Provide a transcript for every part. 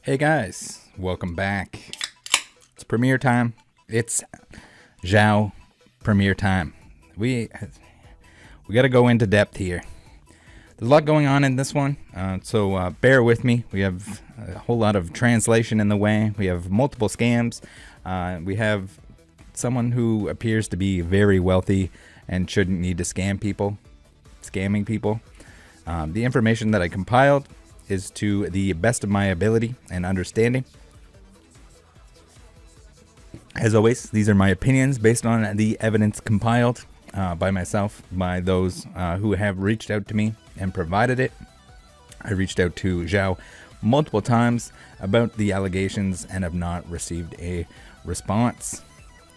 Hey guys, welcome back. It's premiere time. It's Xiao premiere time. We got to go into depth here. There's a lot going on in this one, so bear with me. We have a whole lot of translation in the way. We have multiple scams. We have someone who appears to be very wealthy and shouldn't need to scamming people. The information that I compiled is to the best of my ability and understanding. As always, these are my opinions based on the evidence compiled by myself, by those who have reached out to me and provided it. I reached out to Xiao multiple times about the allegations and have not received a response.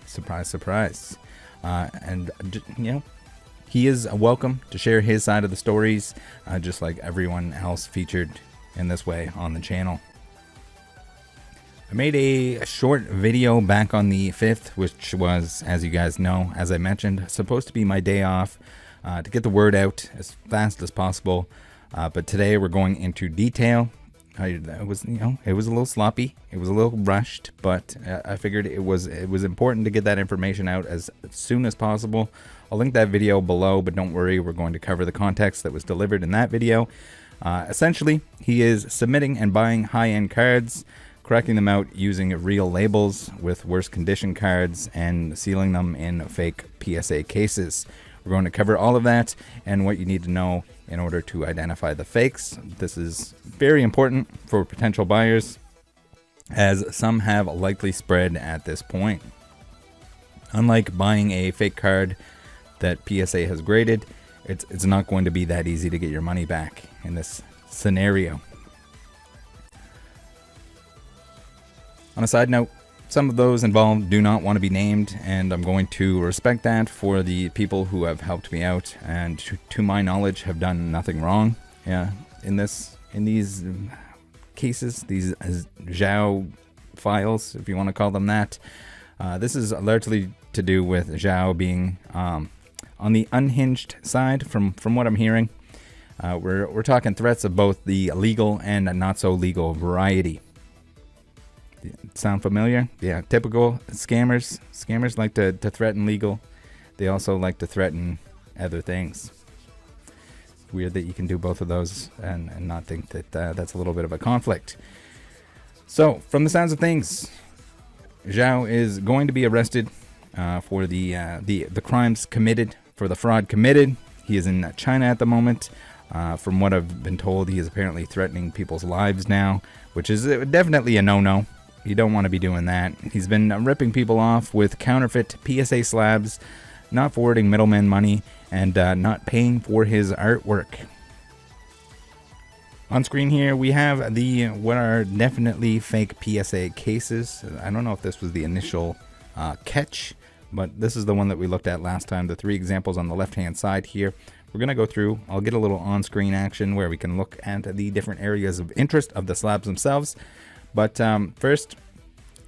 Surprise, surprise. And, you know, he is welcome to share his side of the stories, just like everyone else featured in this way on the channel. I made a short video back on the 5th, which was, as you guys know, as I mentioned, supposed to be my day off to get the word out as fast as possible. But today we're going into detail. It was a little sloppy. It was a little rushed, but I figured it was important to get that information out as soon as possible. I'll link that video below, but don't worry, we're going to cover the context that was delivered in that video. Essentially, he is submitting and buying high-end cards, cracking them out using real labels with worse condition cards, and sealing them in fake PSA cases. We're going to cover all of that and what you need to know in order to identify the fakes. This is very important for potential buyers, as some have likely spread at this point. Unlike buying a fake card that PSA has graded, it's not going to be that easy to get your money back in this scenario. On a side note, some of those involved do not want to be named, and I'm going to respect that for the people who have helped me out and to my knowledge have done nothing wrong in these cases, these Xiao files, if you want to call them that. This is largely to do with Xiao being on the unhinged side from what I'm hearing. We're talking threats of both the legal and not so legal variety. Sound familiar? Yeah, typical scammers. Scammers like to threaten legal. They also like to threaten other things. It's weird that you can do both of those and not think that that's a little bit of a conflict. So, from the sounds of things, Xiao is going to be arrested for the crimes committed, for the fraud committed. He is in China at the moment. From what I've been told, he is apparently threatening people's lives now, which is definitely a no-no. You don't want to be doing that. He's been ripping people off with counterfeit PSA slabs, not forwarding middlemen money, and not paying for his artwork. On screen here, we have what are definitely fake PSA cases. I don't know if this was the initial catch, but this is the one that we looked at last time. The 3 examples on the left-hand side here. We're going to go through. I'll get a little on-screen action where we can look at the different areas of interest of the slabs themselves. But first,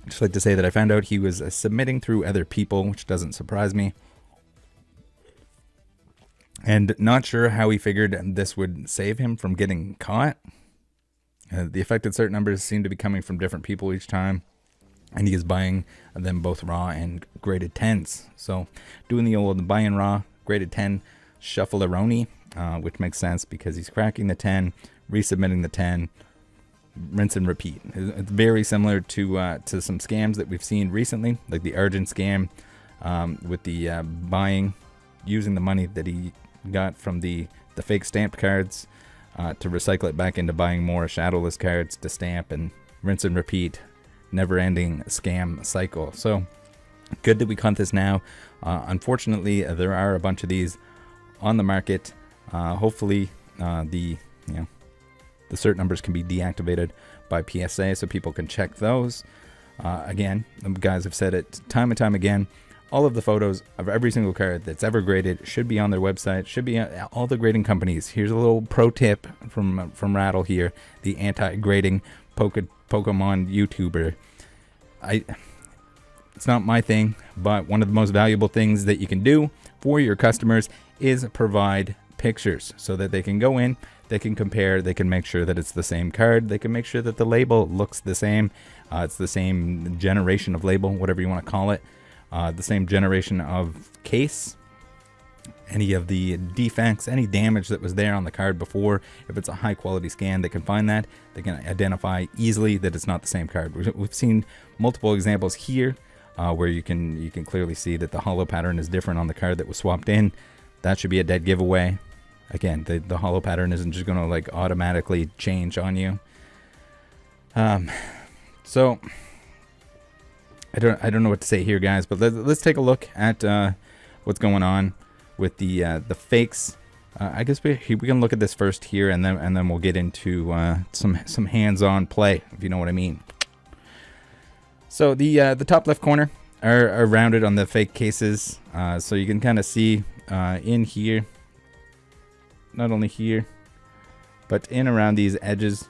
I'd just like to say that I found out he was submitting through other people, which doesn't surprise me. And not sure how he figured this would save him from getting caught. The affected cert numbers seem to be coming from different people each time. And he is buying them both raw and graded 10s. So doing the old buying raw, graded 10 shuffle-a-roni, which makes sense because he's cracking the 10, resubmitting the 10, rinse and repeat. It's very similar to some scams that we've seen recently, like the Argent scam with the buying, using the money that he got from the fake stamped cards to recycle it back into buying more shadowless cards to stamp, and rinse and repeat, never-ending scam cycle. So good that we caught this now. Unfortunately, there are a bunch of these on the market. Hopefully the cert numbers can be deactivated by PSA so people can check those. Again, the guys have said it time and time again. All of the photos of every single card that's ever graded should be on their website, should be all the grading companies. Here's a little pro tip from Rattle here, the anti-grading Pokemon YouTuber. It's not my thing, but one of the most valuable things that you can do for your customers is provide pictures so that they can go in, They can compare, they can make sure that it's the same card, they can make sure that the label looks the same, it's the same generation of label, whatever you want to call it, the same generation of case. Any of the defects, any damage that was there on the card before, if it's a high quality scan, they can find that. They can identify easily that it's not the same card. We've seen multiple examples here where you can clearly see that the hollow pattern is different on the card that was swapped in. That should be a dead giveaway. Again, the hollow pattern isn't just going to like automatically change on you. So I don't know what to say here, guys, but let's take a look at what's going on with the fakes. I guess we can look at this first here, and then we'll get into some hands-on play, if you know what I mean. So the top left corner are rounded on the fake cases, so you can kind of see in here, not only here, but in around these edges,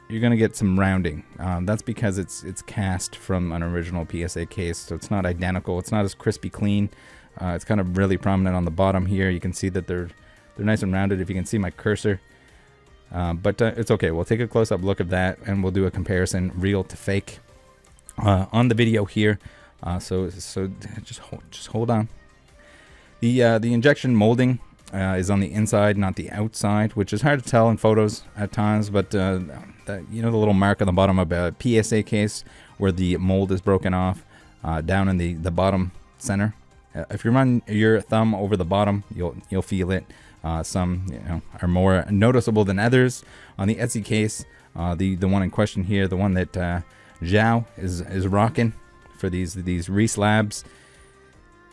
you're gonna get some rounding. That's because it's cast from an original PSA case, so it's not identical. It's not as crispy clean. It's kind of really prominent on the bottom here. You can see that they're nice and rounded if you can see my cursor. But it's okay. We'll take a close-up look at that, and we'll do a comparison, real to fake, on the video here. So just hold on. The injection molding is on the inside, not the outside, which is hard to tell in photos at times. But you know, the little mark on the bottom of a PSA case where the mold is broken off, down in the bottom center. If you run your thumb over the bottom, you'll feel it. Some are more noticeable than others. On the Etsy case, the one in question here, the one that Xiao is rocking for these Slabs,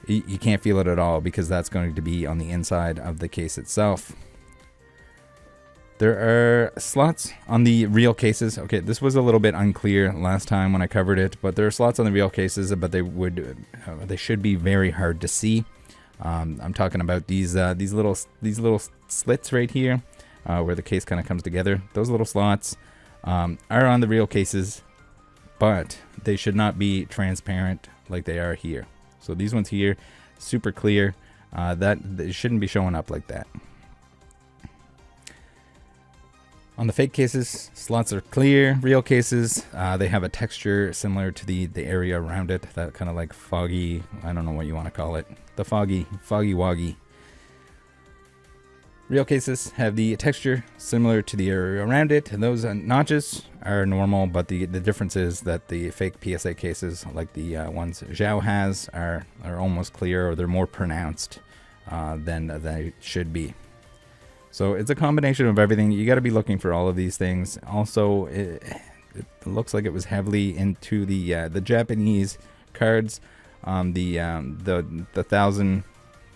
you can't feel it at all because that's going to be on the inside of the case itself. There are slots on the real cases. Okay, this was a little bit unclear last time when I covered it, but there are slots on the real cases, but they should be very hard to see. I'm talking about these little slits right here, where the case kind of comes together. Those little slots are on the real cases, but they should not be transparent like they are here. So these ones here, super clear. That they shouldn't be showing up like that. On the fake cases, slots are clear. Real cases, they have a texture similar to the area around it. That kind of like foggy, I don't know what you want to call it. The foggy woggy. Real cases have the texture similar to the area around it. And those notches are normal, but the difference is that the fake PSA cases, like the ones Xiao has, are almost clear, or they're more pronounced than they should be. So it's a combination of everything. You got to be looking for all of these things. Also, it looks like it was heavily into the Japanese cards, the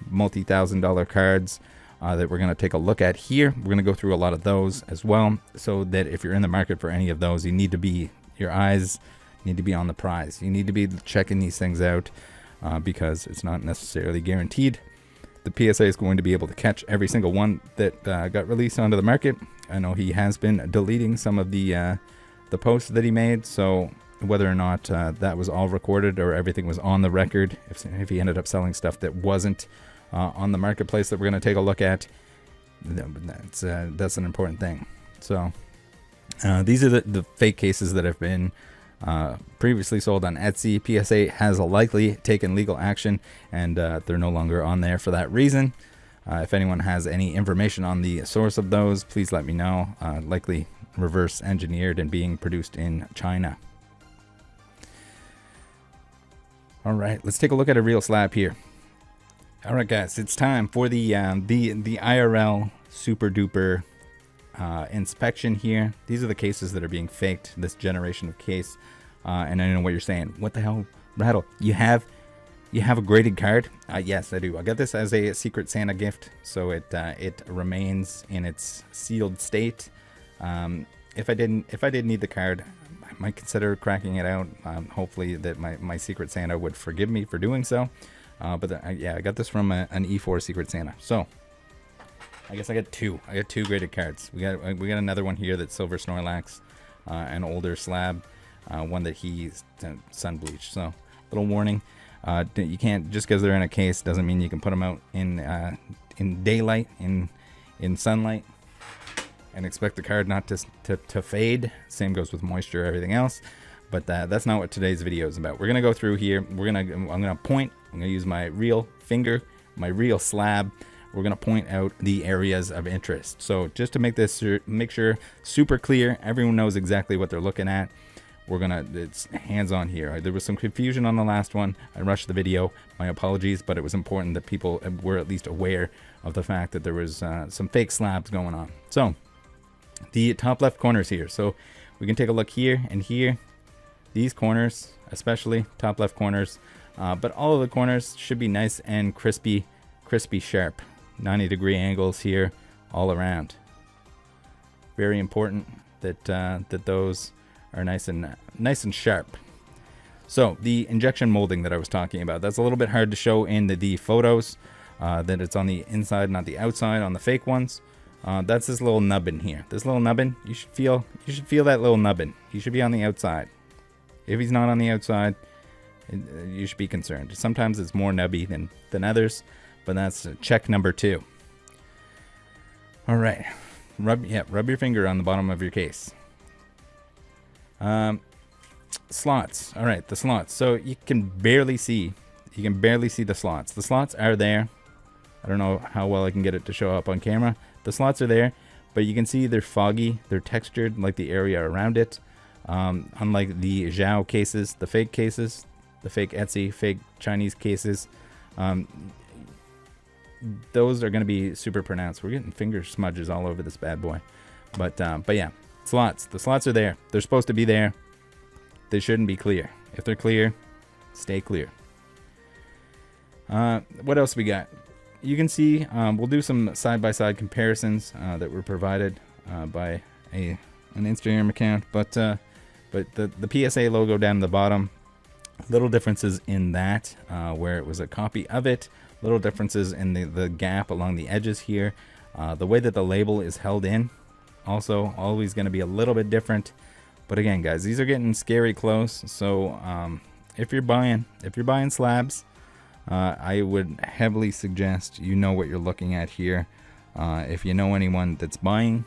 multi-$1,000 cards that we're going to take a look at here. We're going to go through a lot of those as well, so that if you're in the market for any of those, your eyes need to be on the prize. You need to be checking these things out because it's not necessarily guaranteed the PSA is going to be able to catch every single one that got released onto the market. I know he has been deleting some of the posts that he made, so whether or not that was all recorded or everything was on the record, if he ended up selling stuff that wasn't on the marketplace that we're going to take a look at, that's an important thing. So these are the fake cases that have been previously sold on Etsy. PSA has likely taken legal action, and they're no longer on there for that reason. If anyone has any information on the source of those, please let me know. Likely reverse engineered and being produced in China. All right, let's take a look at a real slab here. All right, guys, it's time for the IRL super duper inspection here. These are the cases that are being faked, this generation of case. And I know what you're saying. What the hell, Rattle? You have a graded card? Yes, I do. I got this as a Secret Santa gift, so it remains in its sealed state. If I did need the card, I might consider cracking it out. Hopefully that my Secret Santa would forgive me for doing so. Yeah, I got this from an E4 Secret Santa. So I guess I got two. I got two graded cards. We got another one here that's Silver Snorlax, an older slab, one that he's sun bleached. So little warning: you can't, just because they're in a case doesn't mean you can put them out in daylight, in sunlight. and expect the card not to fade. Same goes with moisture, everything else. But that's not what today's video is about. We're gonna go through here. I'm gonna point. I'm gonna use my real finger, my real slab. We're gonna point out the areas of interest. So just to make sure super clear, everyone knows exactly what they're looking at. It's hands-on here. There was some confusion on the last one. I rushed the video. My apologies, but it was important that people were at least aware of the fact that there was some fake slabs going on. So the top left corners here. So we can take a look here and here. These corners, especially top left corners, but all of the corners should be nice and crispy sharp. 90-degree angles here all around. Very important that that those are nice and sharp. So the injection molding that I was talking about, that's a little bit hard to show in the photos, that it's on the inside, not the outside on the fake ones. That's this little nubbin here. This little nubbin, you should feel that little nubbin. He should be on the outside. If he's not on the outside, you should be concerned. Sometimes it's more nubby than others, but that's check number 2. All right, rub your finger on the bottom of your case. Slots. All right, the slots. So you can barely see the slots. The slots are there. I don't know how well I can get it to show up on camera. The slots are there, but you can see they're foggy. They're textured like the area around it. Unlike the Xiao cases, the fake cases, the fake Etsy, fake Chinese cases, those are going to be super pronounced. We're getting finger smudges all over this bad boy. But yeah, slots. The slots are there. They're supposed to be there. They shouldn't be clear. If they're clear, stay clear. What else we got? You can see, we'll do some side-by-side comparisons that were provided by an Instagram account. But the PSA logo down the bottom, little differences in that, where it was a copy of it. Little differences in the gap along the edges here. The way that the label is held in, also always going to be a little bit different. But again, guys, these are getting scary close. So if you're buying slabs, I would heavily suggest you know what you're looking at here. If you know anyone that's buying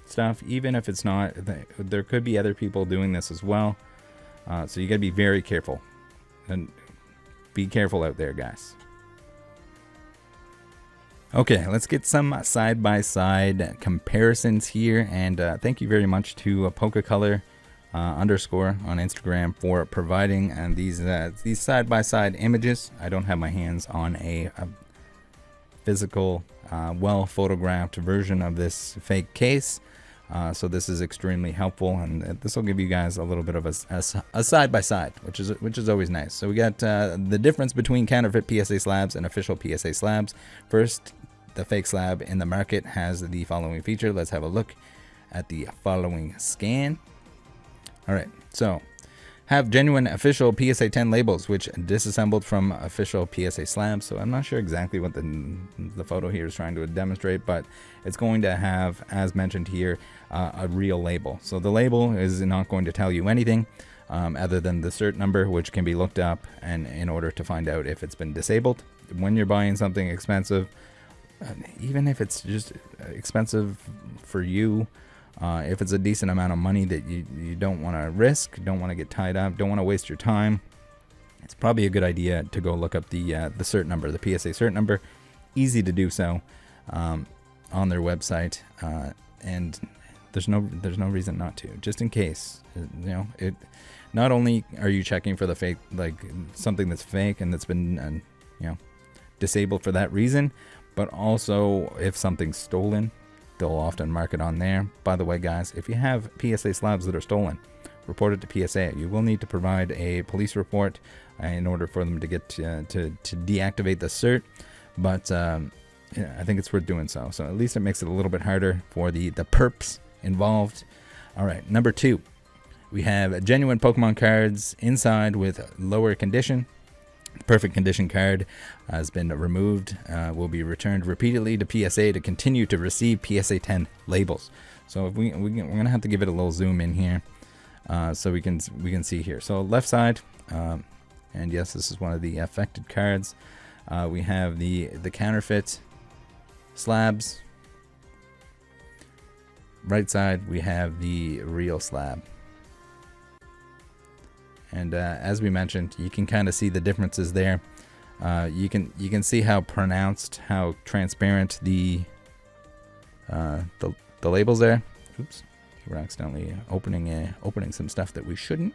stuff, even if it's not, there could be other people doing this as well. So you got to be very careful. And be careful out there, guys. Okay, let's get some side-by-side comparisons here, and thank you very much to Pokecolor _ on Instagram for providing these side-by-side images. I don't have my hands on a physical, well-photographed version of this fake case, so this is extremely helpful, and this will give you guys a little bit of a side-by-side, which is always nice. So we got the difference between counterfeit PSA slabs and official PSA slabs. First, the fake slab in the market has the following feature. Let's have a look at the following scan. All right, so have genuine official PSA 10 labels, which disassembled from official PSA slabs. So I'm not sure exactly what the photo here is trying to demonstrate, but it's going to have, as mentioned here, a real label. So the label is not going to tell you anything other than the cert number, which can be looked up and in order to find out if it's been disabled. When you're buying something expensive, even if it's just expensive for you, if it's a decent amount of money that you don't want to risk, don't want to get tied up, don't want to waste your time, it's probably a good idea to go look up the cert number, the PSA cert number. Easy to do so on their website, and there's no reason not to. Just in case, not only are you checking for the fake, like something that's fake and that's been disabled for that reason, but also if something's stolen, they'll often mark it on there. By the way, guys, if you have PSA slabs that are stolen, report it to PSA. You will need to provide a police report in order for them to get to deactivate the cert, but I think it's worth doing so. So at least it makes it a little bit harder for the perps involved. All right, number 2, we have genuine Pokemon cards inside with lower condition. The perfect condition card has been removed, will be returned repeatedly to PSA to continue to receive PSA 10 labels. So if we're going to have to give it a little zoom in here so we can see here. So left side, and yes, this is one of the affected cards. We have the counterfeit slabs. right side, we have the real slab. And as we mentioned, you can kind of see the differences there. You can see how pronounced, how transparent the labels there. Oops, we're accidentally opening some stuff that we shouldn't.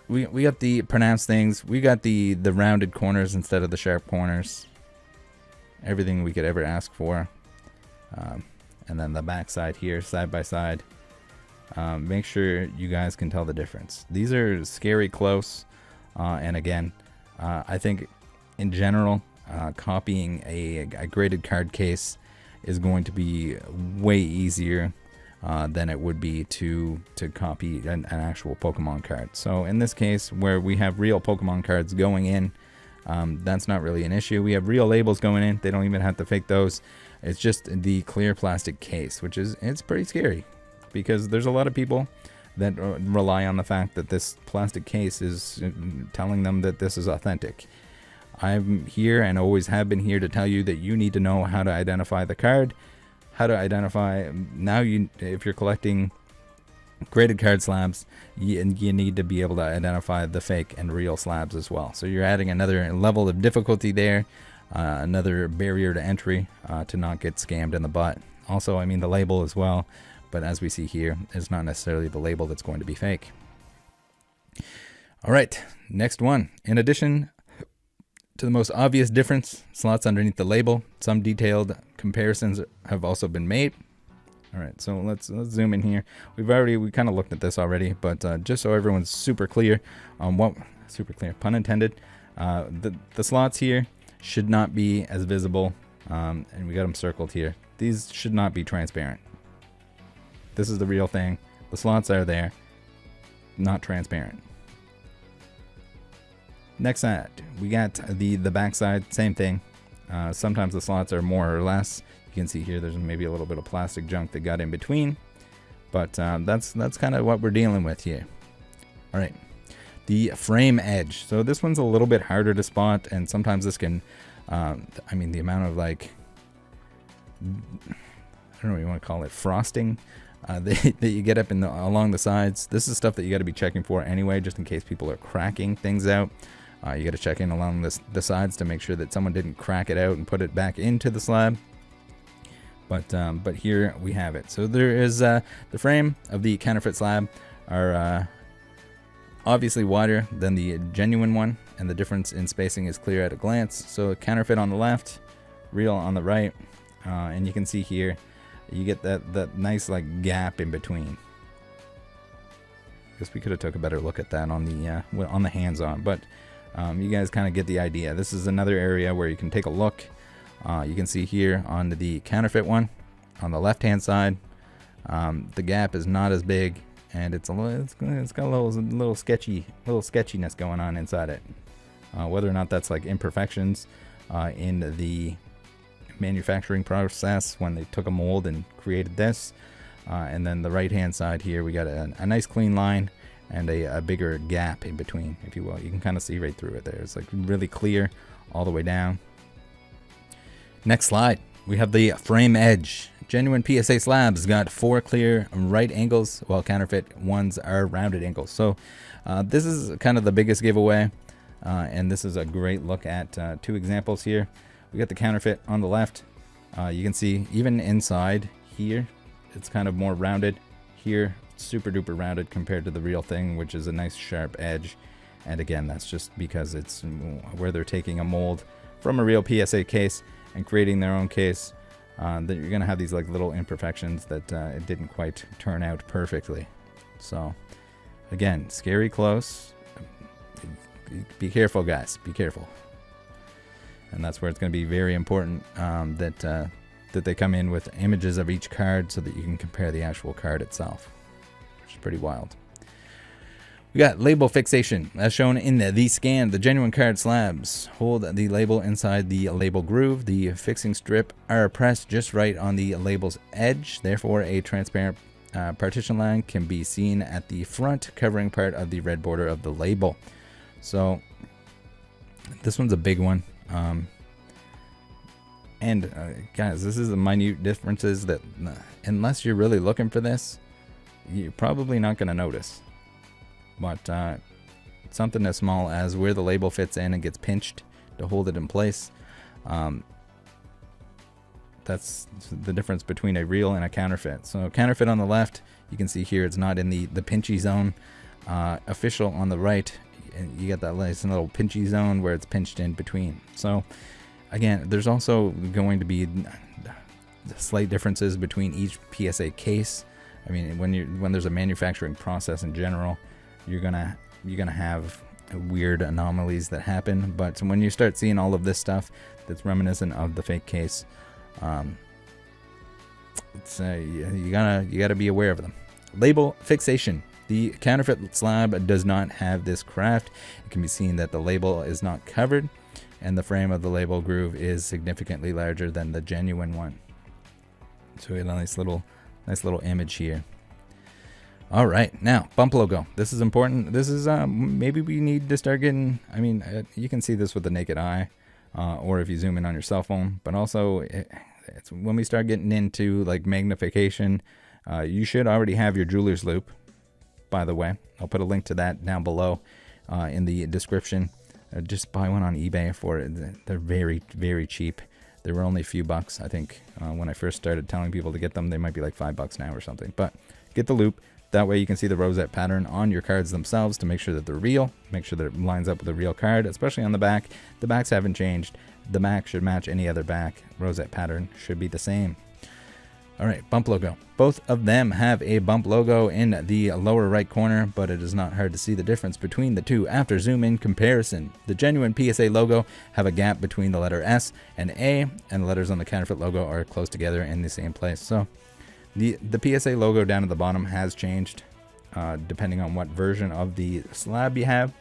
We got the pronounced things. We got the rounded corners instead of the sharp corners. Everything we could ever ask for. And then the back side here, side by side. Make sure you guys can tell the difference. These are scary close. And again, I think in general, copying a graded card case is going to be way easier than it would be to copy an actual Pokemon card. So in this case, where we have real Pokemon cards going in, that's not really an issue. We have real labels going in. They don't even have to fake those. It's just the clear plastic case, which it's pretty scary because there's a lot of people that rely on the fact that this plastic case is telling them that this is authentic. I'm here and always have been here to tell you that you need to know how to identify the card, how to identify, now if you're collecting graded card slabs, you need to be able to identify the fake and real slabs as well. So you're adding another level of difficulty there, another barrier to entry to not get scammed in the butt. Also, I mean the label as well. But as we see here, it's not necessarily the label that's going to be fake. All right, next one. In addition to the most obvious difference, slots underneath the label, some detailed comparisons have also been made. All right, so let's zoom in here. We kind of looked at this already, but just so everyone's super clear on pun intended, the slots here should not be as visible, and we got them circled here. These should not be transparent. This is the real thing. The slots are there, not transparent. Next side, we got the back side, same thing. Sometimes the slots are more or less. You can see here there's maybe a little bit of plastic junk that got in between, but that's kind of what we're dealing with here. All right, the frame edge. So this one's a little bit harder to spot, and sometimes this can, I mean, the amount of like, I don't know what you want to call it, frosting that you get up along the sides. This is stuff that you got to be checking for anyway, just in case people are cracking things out. You got to check in along the sides to make sure that someone didn't crack it out and put it back into the slab. But here we have it. So there is the frame of the counterfeit slab are obviously wider than the genuine one, and the difference in spacing is clear at a glance. So counterfeit on the left, real on the right, and you can see here you get that nice like gap in between. Guess we could have took a better look at that on the hands-on, but you guys kind of get the idea. This is another area where you can take a look. You can see here on the counterfeit one, on the left-hand side, the gap is not as big, and it's got a little sketchiness going on inside it. Whether or not that's like imperfections in the manufacturing process when they took a mold and created this, and then the right-hand side here, we got a nice clean line and a bigger gap in between, if you will. You can kind of see right through it there. It's like really clear all the way down. Next slide, we have the frame edge. Genuine PSA slabs got 4 clear right angles, while counterfeit ones are rounded angles. So this is kind of the biggest giveaway, and this is a great look at 2 examples here. We got the counterfeit on the left. You can see even inside here, it's kind of more rounded. Here, super duper rounded compared to the real thing, which is a nice sharp edge. And again, that's just because it's where they're taking a mold from a real PSA case and creating their own case. That you're gonna have these like little imperfections that it didn't quite turn out perfectly. So again, scary close. Be careful, guys. Be careful. And that's where it's going to be very important that they come in with images of each card so that you can compare the actual card itself, which is pretty wild. We got label fixation, as shown in the scan. The genuine card slabs hold the label inside the label groove. The fixing strip are pressed just right on the label's edge. Therefore, a transparent partition line can be seen at the front, covering part of the red border of the label. So this one's a big one. And guys, this is the minute differences that unless you're really looking for this, you're probably not going to notice. But something as small as where the label fits in and gets pinched to hold it in place, that's the difference between a real and a counterfeit. So counterfeit on the left, you can see here it's not in the pinchy zone. Official on the right, you get that nice little pinchy zone where it's pinched in between. So again, there's also going to be slight differences between each PSA case. I mean, when there's a manufacturing process in general, you're gonna have weird anomalies that happen. But when you start seeing all of this stuff that's reminiscent of the fake case, it's you gotta be aware of them. Label fixation. The counterfeit slab does not have this craft. It can be seen that the label is not covered, and the frame of the label groove is significantly larger than the genuine one. So we have a nice little image here. All right, now bump logo. This is important. This is maybe we need to start getting. I mean, you can see this with the naked eye, or if you zoom in on your cell phone. But also, it's when we start getting into like magnification. You should already have your jeweler's loop. By the way, I'll put a link to that down below in the description. Just buy one on eBay for it. They're very, very cheap. They were only a few bucks, I think, when I first started telling people to get them. They might be like $5 now or something. But get the loop. That way you can see the rosette pattern on your cards themselves to make sure that they're real. Make sure that it lines up with a real card, especially on the back. The backs haven't changed. The back should match any other back. Rosette pattern should be the same. All right, bump logo. Both of them have a bump logo in the lower right corner, but it is not hard to see the difference between the two after zoom in comparison. The genuine PSA logo have a gap between the letter S and A, and the letters on the counterfeit logo are close together in the same place. So the PSA logo down at the bottom has changed depending on what version of the slab you have.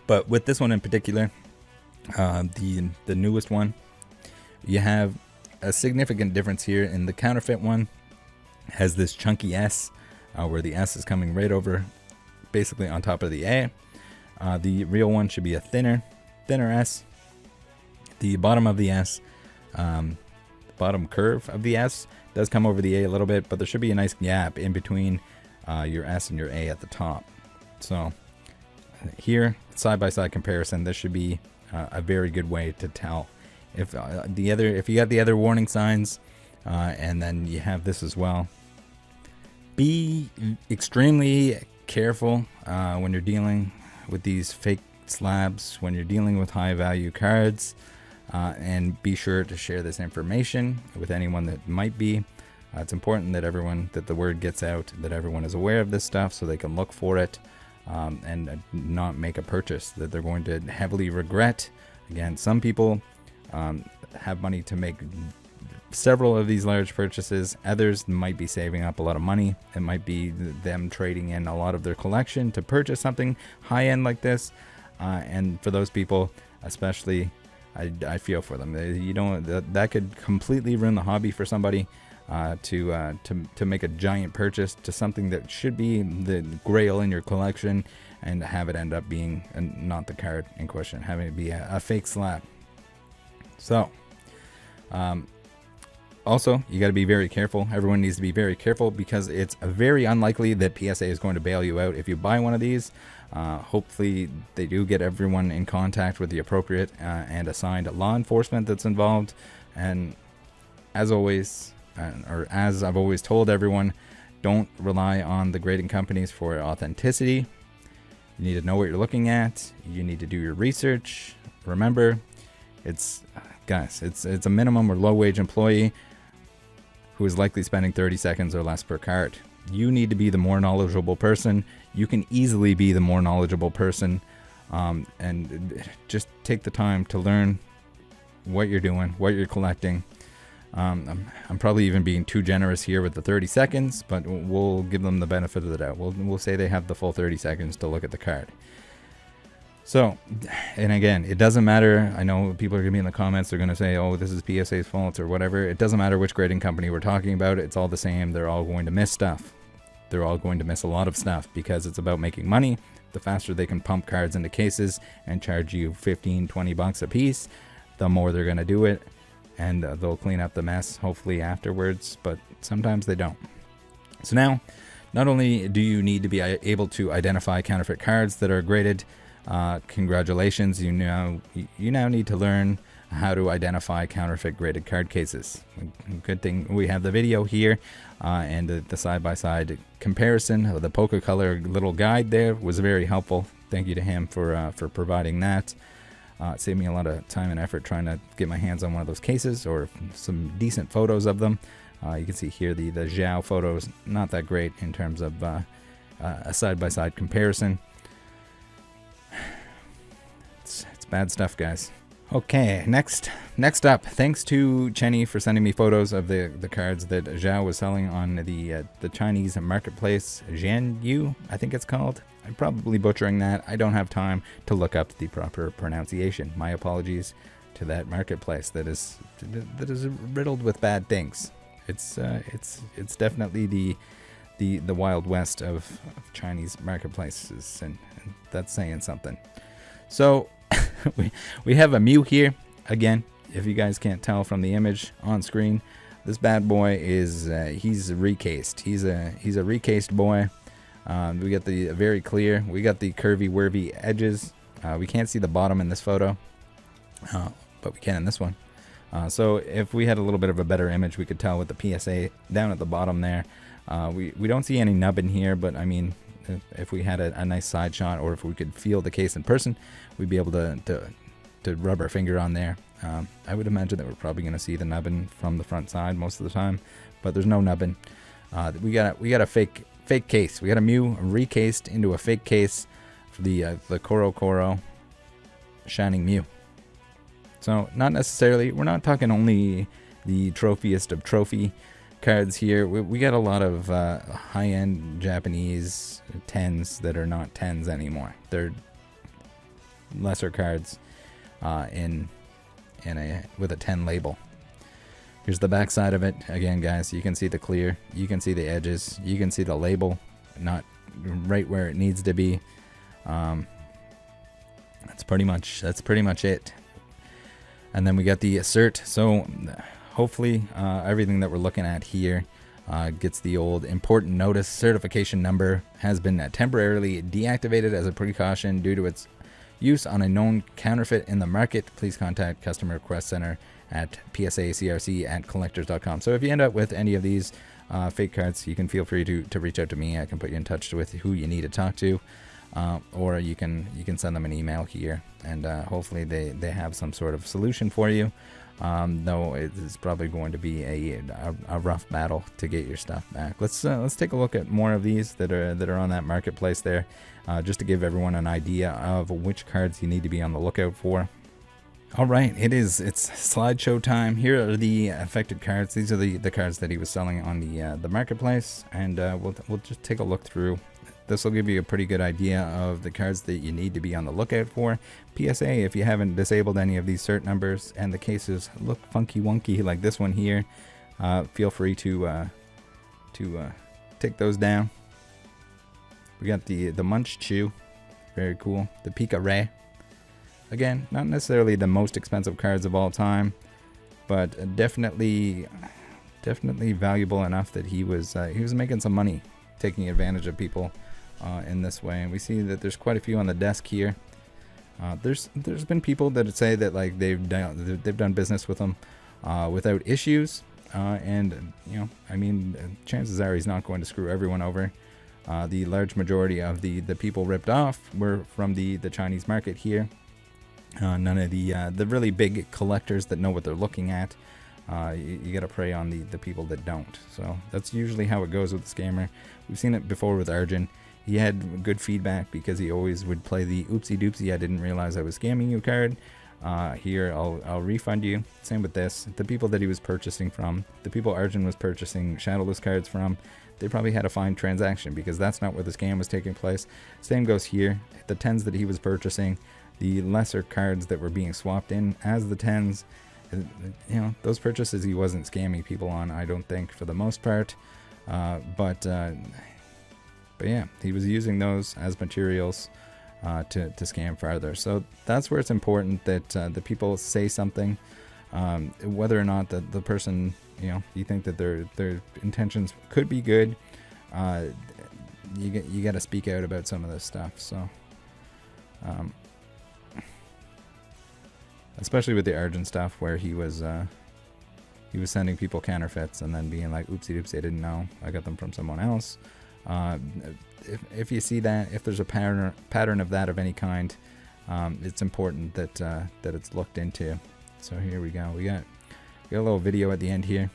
But with this one in particular, the newest one, you have a significant difference here. In the counterfeit one, has this chunky S, where the S is coming right over, basically on top of the A. The real one should be a thinner S. The bottom of the S, bottom curve of the S does come over the A a little bit, but there should be a nice gap in between your S and your A at the top. So here, side-by-side comparison, this should be a very good way to tell. If you got the other warning signs, and then you have this as well, be extremely careful when you're dealing with these fake slabs, when you're dealing with high value cards, and be sure to share this information with anyone that might be. It's important that the word gets out, that everyone is aware of this stuff so they can look for it, and not make a purchase that they're going to heavily regret. Again, some people have money to make several of these large purchases. Others might be saving up a lot of money. It might be them trading in a lot of their collection to purchase something high-end like this. And for those people, especially, I feel for them. That could completely ruin the hobby for somebody to make a giant purchase to something that should be the grail in your collection, and have it end up being not the card in question, having it be a fake slab. So, also, you got to be very careful. Everyone needs to be very careful, because it's very unlikely that PSA is going to bail you out if you buy one of these. Hopefully, they do get everyone in contact with the appropriate and assigned law enforcement that's involved. And as always, or as I've always told everyone, don't rely on the grading companies for authenticity. You need to know what you're looking at. You need to do your research. Remember, it's a minimum or low wage employee who is likely spending 30 seconds or less per card. You need to be the more knowledgeable person. You can easily be the more knowledgeable person, and just take the time to learn what you're doing, what you're collecting. I'm probably even being too generous here with the 30 seconds, but we'll give them the benefit of the doubt. We'll say they have the full 30 seconds to look at the card. So, and again, it doesn't matter. I know people are going to be in the comments. They're going to say, oh, this is PSA's fault or whatever. It doesn't matter which grading company we're talking about. It's all the same. They're all going to miss stuff. They're all going to miss a lot of stuff, because it's about making money The faster they can pump cards into cases and charge you 15-20 bucks a piece, the more they're going to do it, and they'll clean up the mess hopefully afterwards, but sometimes they don't. So now, not only do you need to be able to identify counterfeit cards that are graded, congratulations, you now need to learn how to identify counterfeit graded card cases. Good thing we have the video here, and the side-by-side comparison of the Pokecolor little guide there was very helpful. Thank you to him for providing that. It saved me a lot of time and effort trying to get my hands on one of those cases or some decent photos of them. You can see here the Xiao photos, not that great in terms of a side-by-side comparison. It's bad stuff, guys. Okay, next up, thanks to Chenny for sending me photos of the cards that Xiao was selling on the Chinese marketplace, Zhanyu, I think it's called. I'm probably butchering that. I don't have time to look up the proper pronunciation. My apologies to that marketplace that is riddled with bad things. It's definitely the Wild West of Chinese marketplaces, and that's saying something. So we have a Mew here again. If you guys can't tell from the image on screen, this bad boy is he's recased. He's a recased boy. We got the very clear. We got the curvy wurvy edges. We can't see the bottom in this photo, but we can in this one. So if we had a little bit of a better image, we could tell with the PSA down at the bottom there. We don't see any nub in here, but I mean, if we had a nice side shot, or if we could feel the case in person, we'd be able to rub our finger on there. I would imagine that we're probably going to see the nubbin from the front side most of the time, but there's no nubbin. We got a fake case. We got a Mew recased into a fake case for the Koro Shining Mew. So not necessarily, we're not talking only the trophiest of trophy cards here. We got a lot of high-end Japanese 10s that are not 10s anymore. They're lesser cards with a 10 label. Here's the back side of it. Again, guys, you can see the clear. You can see the edges. You can see the label not right where it needs to be. That's pretty much it. And then we got the assert. So hopefully everything that we're looking at here gets the old important notice. Certification number has been temporarily deactivated as a precaution due to its use on a known counterfeit in the market. Please contact Customer Request Center at psacrc@collectors.com. So if you end up with any of these fake cards, you can feel free to reach out to me. I can put you in touch with who you need to talk to, or you can send them an email here, and hopefully they have some sort of solution for you. Though it's probably going to be a rough battle to get your stuff back. Let's take a look at more of these that are on that marketplace there, just to give everyone an idea of which cards you need to be on the lookout for. All right, it's slideshow time. Here are the affected cards. These are the cards that he was selling on the marketplace, and we'll just take a look through. This will give you a pretty good idea of the cards that you need to be on the lookout for. PSA, if you haven't disabled any of these cert numbers and the cases look funky wonky like this one here, feel free to take those down. We got the Munch Chew, very cool. The Pika Ray, again, not necessarily the most expensive cards of all time, but definitely valuable enough that he was making some money taking advantage of people in this way. And we see that there's quite a few on the desk here. There's been people that say that like they've done business with him without issues, and I mean, chances are he's not going to screw everyone over. The large majority of the people ripped off were from the Chinese market here. None of the really big collectors that know what they're looking at. You got to prey on the people that don't. So that's usually how it goes with the scammer. We've seen it before with Arjun. He had good feedback because he always would play the oopsie doopsie, I didn't realize I was scamming you card. Here I'll refund you. Same with this. The people that he was purchasing from, the people Arjun was purchasing Shadowless cards from, they probably had a fine transaction because that's not where the scam was taking place. Same goes here. The 10s that he was purchasing, the lesser cards that were being swapped in as the 10s, those purchases he wasn't scamming people on, I don't think, for the most part. But But yeah, he was using those as materials to scam farther. So that's where it's important that the people say something, whether or not the person, you think that their intentions could be good. You got to speak out about some of this stuff. So, especially with the Argent stuff, where he was sending people counterfeits and then being like, "Oopsie doopsie, I didn't know. I got them from someone else." If you see that, if there's a pattern of that of any kind, it's important that it's looked into. So here we go. We got a little video at the end here.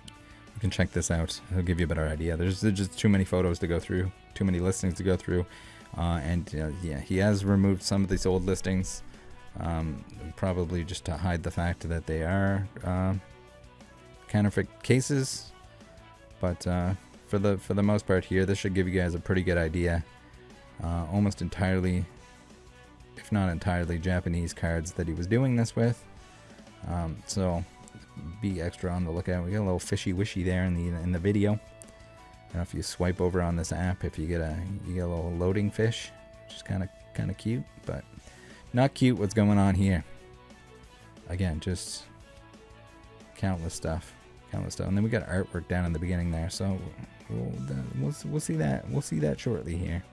You can check this out. It'll give you a better idea. There's just too many photos to go through, too many listings to go through, and yeah, he has removed some of these old listings, probably just to hide the fact that they are counterfeit cases. But for the most part here, this should give you guys a pretty good idea. Almost entirely, if not entirely, Japanese cards that he was doing this with. So be extra on the lookout. We got a little fishy wishy there in the video. And if you swipe over on this app, if you get a little loading fish, which is kind of cute, but not cute what's going on here. Again, just countless stuff. And then we got artwork down in the beginning there, so we'll see that. We'll see that shortly here.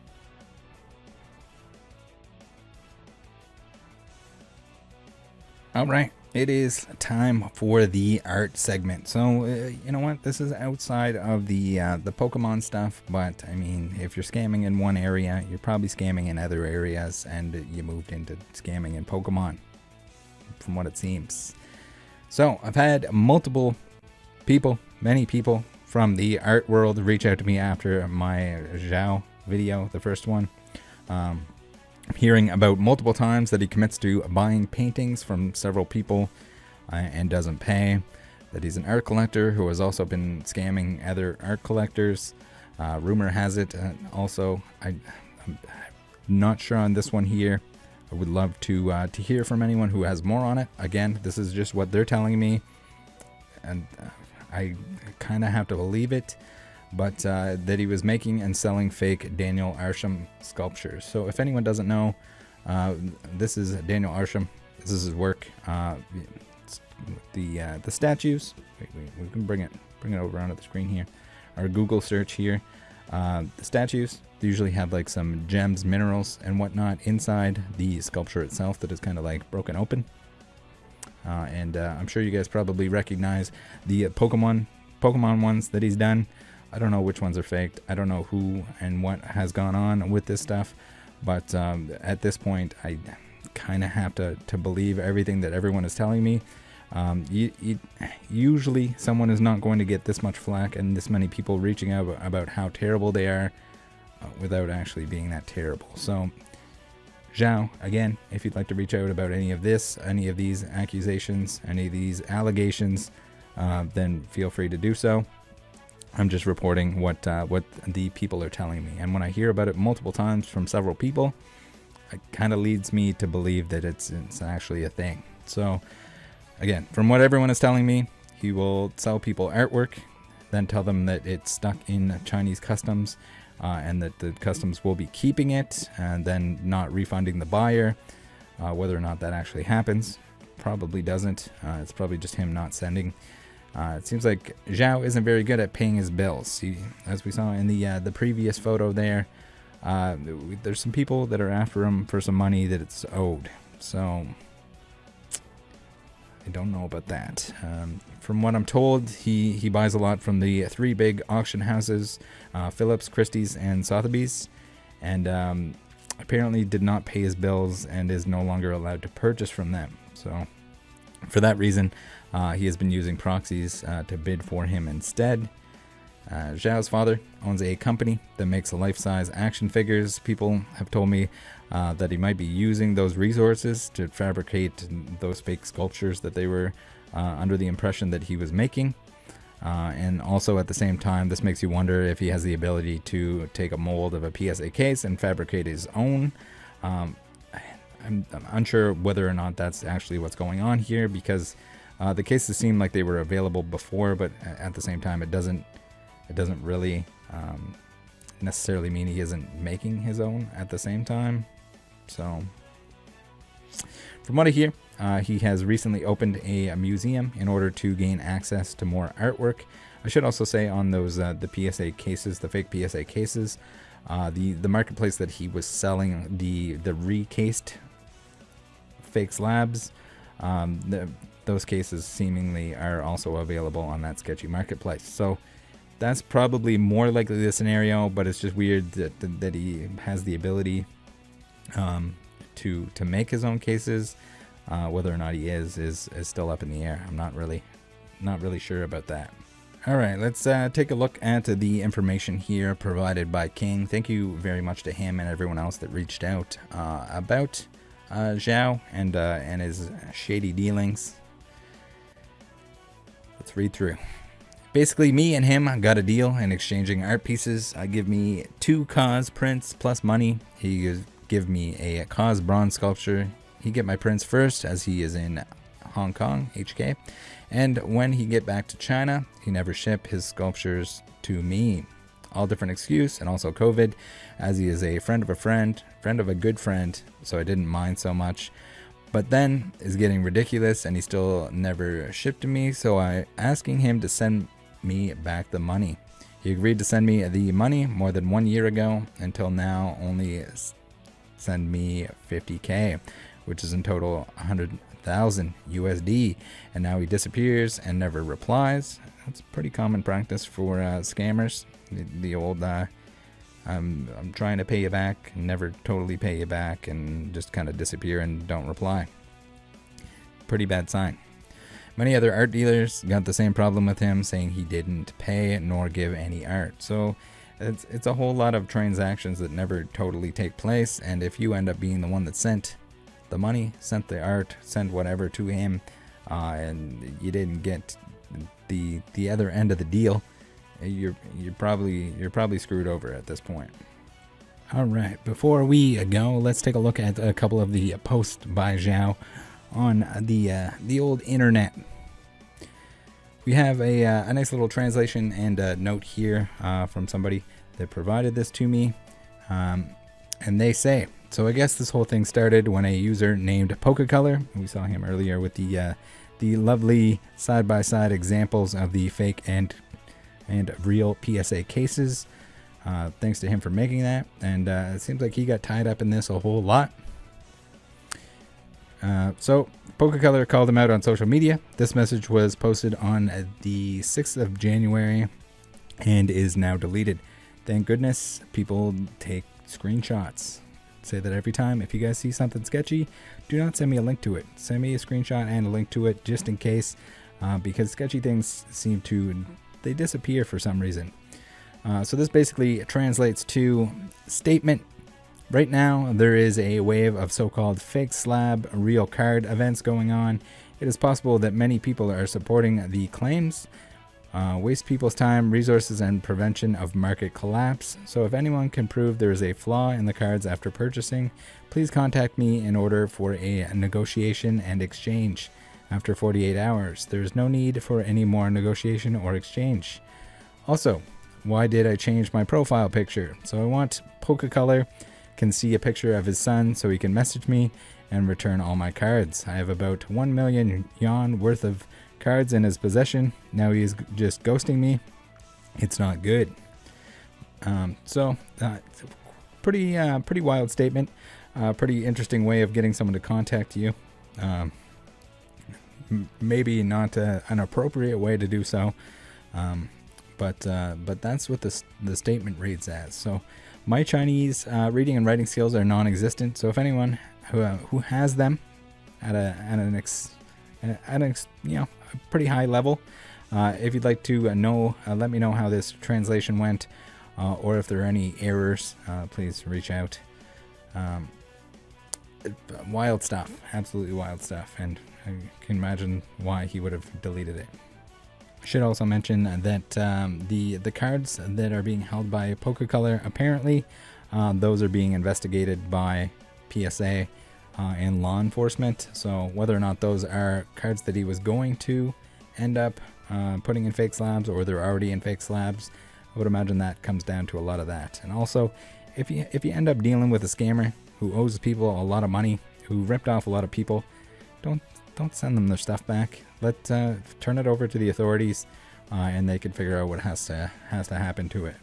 All right, it is time for the art segment. So you know what? This is outside of the Pokemon stuff, but I mean, if you're scamming in one area, you're probably scamming in other areas, and you moved into scamming in Pokemon, from what it seems. So I've had many people from the art world reach out to me after my Xiao video, the first one. Hearing about multiple times that he commits to buying paintings from several people and doesn't pay. That he's an art collector who has also been scamming other art collectors. Rumor has it also, I'm not sure on this one here. I would love to hear from anyone who has more on it. Again, this is just what they're telling me, and I kind of have to believe it, but that he was making and selling fake Daniel Arsham sculptures. So if anyone doesn't know, this is Daniel Arsham. This is his work. The statues. Wait, we can bring it over onto the screen here. Our Google search here. The statues usually have like some gems, minerals, and whatnot inside the sculpture itself that is kind of like broken open. And I'm sure you guys probably recognize the Pokemon ones that he's done. I don't know which ones are faked. I don't know who and what has gone on with this stuff. But at this point, I kind of have to believe everything that everyone is telling me. Usually someone is not going to get this much flack and this many people reaching out about how terrible they are without actually being that terrible. So Xiao, again, if you'd like to reach out about any of these accusations, any of these allegations, then feel free to do so. I'm just reporting what the people are telling me, and when I hear about it multiple times from several people, it kind of leads me to believe that it's actually a thing. So again, from what everyone is telling me, he will sell people artwork, then tell them that it's stuck in Chinese customs, and that the customs will be keeping it and then not refunding the buyer. Whether or not that actually happens, probably doesn't. It's probably just him not sending. It seems like Xiao isn't very good at paying his bills. As we saw in the previous photo there, there's some people that are after him for some money that it's owed. So I don't know about that. From what I'm told, he buys a lot from the three big auction houses, Phillips, Christie's, and Sotheby's, and apparently did not pay his bills and is no longer allowed to purchase from them. So for that reason, he has been using proxies to bid for him instead. Xiao's father owns a company that makes life-size action figures. People have told me that he might be using those resources to fabricate those fake sculptures that they were under the impression that he was making. And also at the same time, this makes you wonder if he has the ability to take a mold of a PSA case and fabricate his own. I'm unsure whether or not that's actually what's going on here, because the cases seem like they were available before, but at the same time, it doesn't really necessarily mean he isn't making his own at the same time. So from what I hear, he has recently opened a museum in order to gain access to more artwork. I should also say on those the PSA cases, the fake PSA cases, the marketplace that he was selling the recased fake slabs, those cases seemingly are also available on that sketchy marketplace. So that's probably more likely the scenario, but it's just weird that he has the ability to make his own cases. Whether or not he is still up in the air. I'm not really sure about that. All right, let's take a look at the information here provided by King. Thank you very much to him and everyone else that reached out about Xiao and his shady dealings. Let's read through. Basically, me and him got a deal in exchanging art pieces. I give me 2 Cause prints plus money. He give me a Cause bronze sculpture. He get my prints first, as he is in Hong Kong, HK. And when he get back to China, he never ship his sculptures to me. All different excuse, and also COVID, as he is a friend of a friend of a good friend, so I didn't mind so much. But then is getting ridiculous, and he still never shipped to me, so I asking him to send me back the money. He agreed to send me the money more than 1 year ago, until now only send me 50K. Which is in total 100,000 USD, and now he disappears and never replies. That's pretty common practice for scammers. The old I'm trying to pay you back, never totally pay you back, and just kind of disappear and don't reply. Pretty bad sign. Many other art dealers got the same problem with him, saying he didn't pay nor give any art. So it's a whole lot of transactions that never totally take place, and if you end up being the one that sent the money, sent the art, sent whatever to him, and you didn't get the other end of the deal, you're probably screwed over at this point. All right, before we go, let's take a look at a couple of the posts by Xiao on the old internet. We have a nice little translation and a note here from somebody that provided this to me, and they say, so I guess this whole thing started when a user named Pokecolor, we saw him earlier with the lovely side-by-side examples of the fake and real PSA cases. Thanks to him for making that, and it seems like he got tied up in this a whole lot. So Pokecolor called him out on social media. This message was posted on the 6th of January and is now deleted. Thank goodness people take screenshots. Say that every time. If you guys see something sketchy, do not send me a link to it. Send me a screenshot and a link to it just in case, because sketchy things they disappear for some reason. So this basically translates to statement. Right now, there is a wave of so-called fake slab real card events going on. It is possible that many people are supporting the claims, waste people's time, resources, and prevention of market collapse. So if anyone can prove there is a flaw in the cards after purchasing, please contact me in order for a negotiation and exchange. After 48 hours, there is no need for any more negotiation or exchange. Also, why did I change my profile picture? So I want Pokecolor can see a picture of his son so he can message me and return all my cards. I have about 1 million yuan worth of cards in his possession. Now he is just ghosting me. It's not good. Pretty wild statement. Pretty interesting way of getting someone to contact you. Maybe not an appropriate way to do so. But that's what the statement reads as. So my Chinese reading and writing skills are non-existent. So if anyone who has them at a pretty high level, if you'd like to know, let me know how this translation went, or if there are any errors, please reach out. Wild stuff, absolutely wild stuff, and I can imagine why he would have deleted it. Should also mention that the cards that are being held by Pokecolor, apparently those are being investigated by PSA and law enforcement. So whether or not those are cards that he was going to end up putting in fake slabs, or they're already in fake slabs, I would imagine that comes down to a lot of that. And also, if you end up dealing with a scammer who owes people a lot of money, who ripped off a lot of people, don't send them their stuff back. Turn it over to the authorities, and they can figure out what has to happen to it.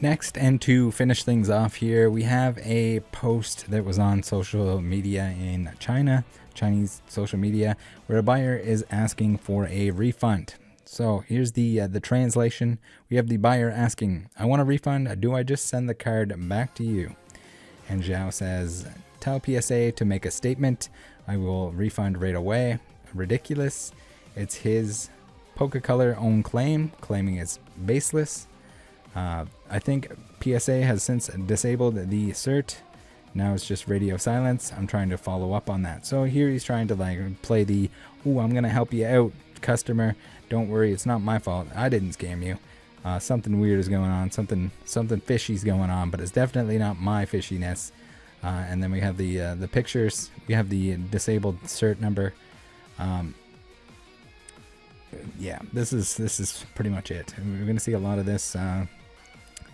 Next, and to finish things off here, we have a post that was on social media in China, Chinese social media, where a buyer is asking for a refund. So here's the translation. We have the buyer asking, "I want a refund. Do I just send the card back to you?" And Xiao says, "Tell PSA to make a statement. I will refund right away." Ridiculous. It's his Pokecolor own claiming it's baseless. I think PSA has since disabled the cert. Now it's just radio silence. I'm trying to follow up on that. So here he's trying to like play the, "Ooh, I'm gonna help you out, customer. Don't worry, it's not my fault. I didn't scam you. Something weird is going on. Something fishy's going on, but it's definitely not my fishiness." And then we have the pictures. We have the disabled cert number. Yeah, this is pretty much it. And we're gonna see a lot of this.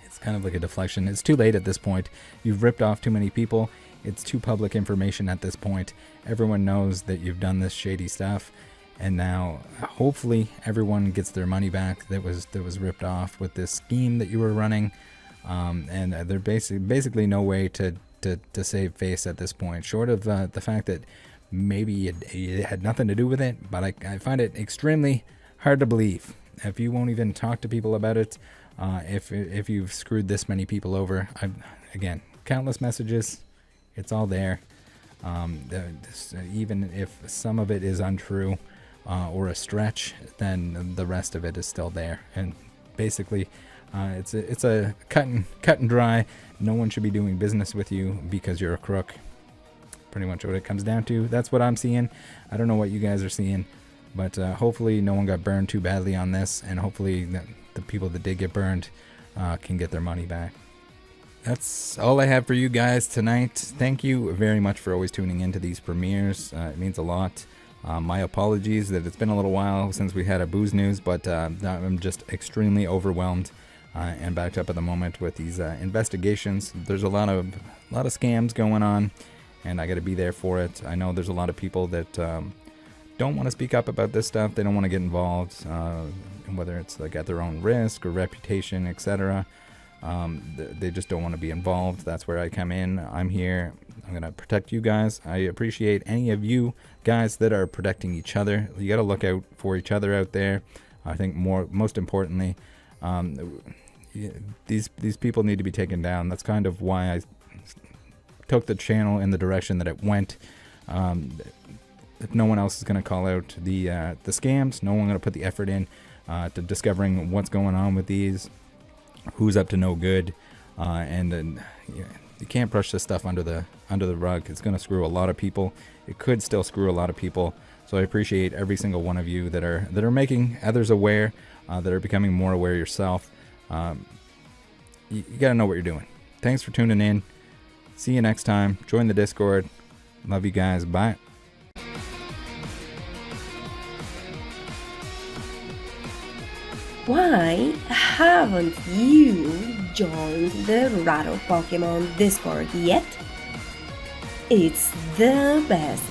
It's kind of like a deflection. It's too late at this point. You've ripped off too many people. It's too public information at this point. Everyone knows that you've done this shady stuff, and now hopefully everyone gets their money back that was ripped off with this scheme that you were running. And there's basically no way to save face at this point, short of the fact that maybe it had nothing to do with it. But I find it extremely hard to believe if you won't even talk to people about it. If you've screwed this many people over, again, countless messages, it's all there. Even if some of it is untrue or a stretch, then the rest of it is still there. And basically, it's a cut and dry. No one should be doing business with you because you're a crook. Pretty much what it comes down to. That's what I'm seeing. I don't know what you guys are seeing, but hopefully no one got burned too badly on this, and hopefully the people that did get burned can get their money back. That's all I have for you guys tonight. Thank you very much for always tuning into these premieres. It means a lot. My apologies that it's been a little while since we had a booze news, but I'm just extremely overwhelmed and backed up at the moment with these investigations. There's a lot of scams going on, and I got to be there for it. I know there's a lot of people that don't want to speak up about this stuff. They don't want to get involved, whether it's like at their own risk or reputation, etc. They just don't want to be involved. That's where I come in. I'm here. I'm going to protect you guys. I appreciate any of you guys that are protecting each other. You got to look out for each other out there. I think most importantly, these people need to be taken down. That's kind of why I took the channel in the direction that it went. If no one else is going to call out the scams, no one going to put the effort in to discovering what's going on with these, who's up to no good, and you can't brush this stuff under the rug. It's going to screw a lot of people. It could still screw a lot of people. So I appreciate every single one of you that are making others aware, that are becoming more aware yourself. You got to know what you're doing. Thanks for tuning in. See you next time. Join the Discord. Love you guys. Bye. Why haven't you joined the Rattle Pokemon Discord yet? It's the best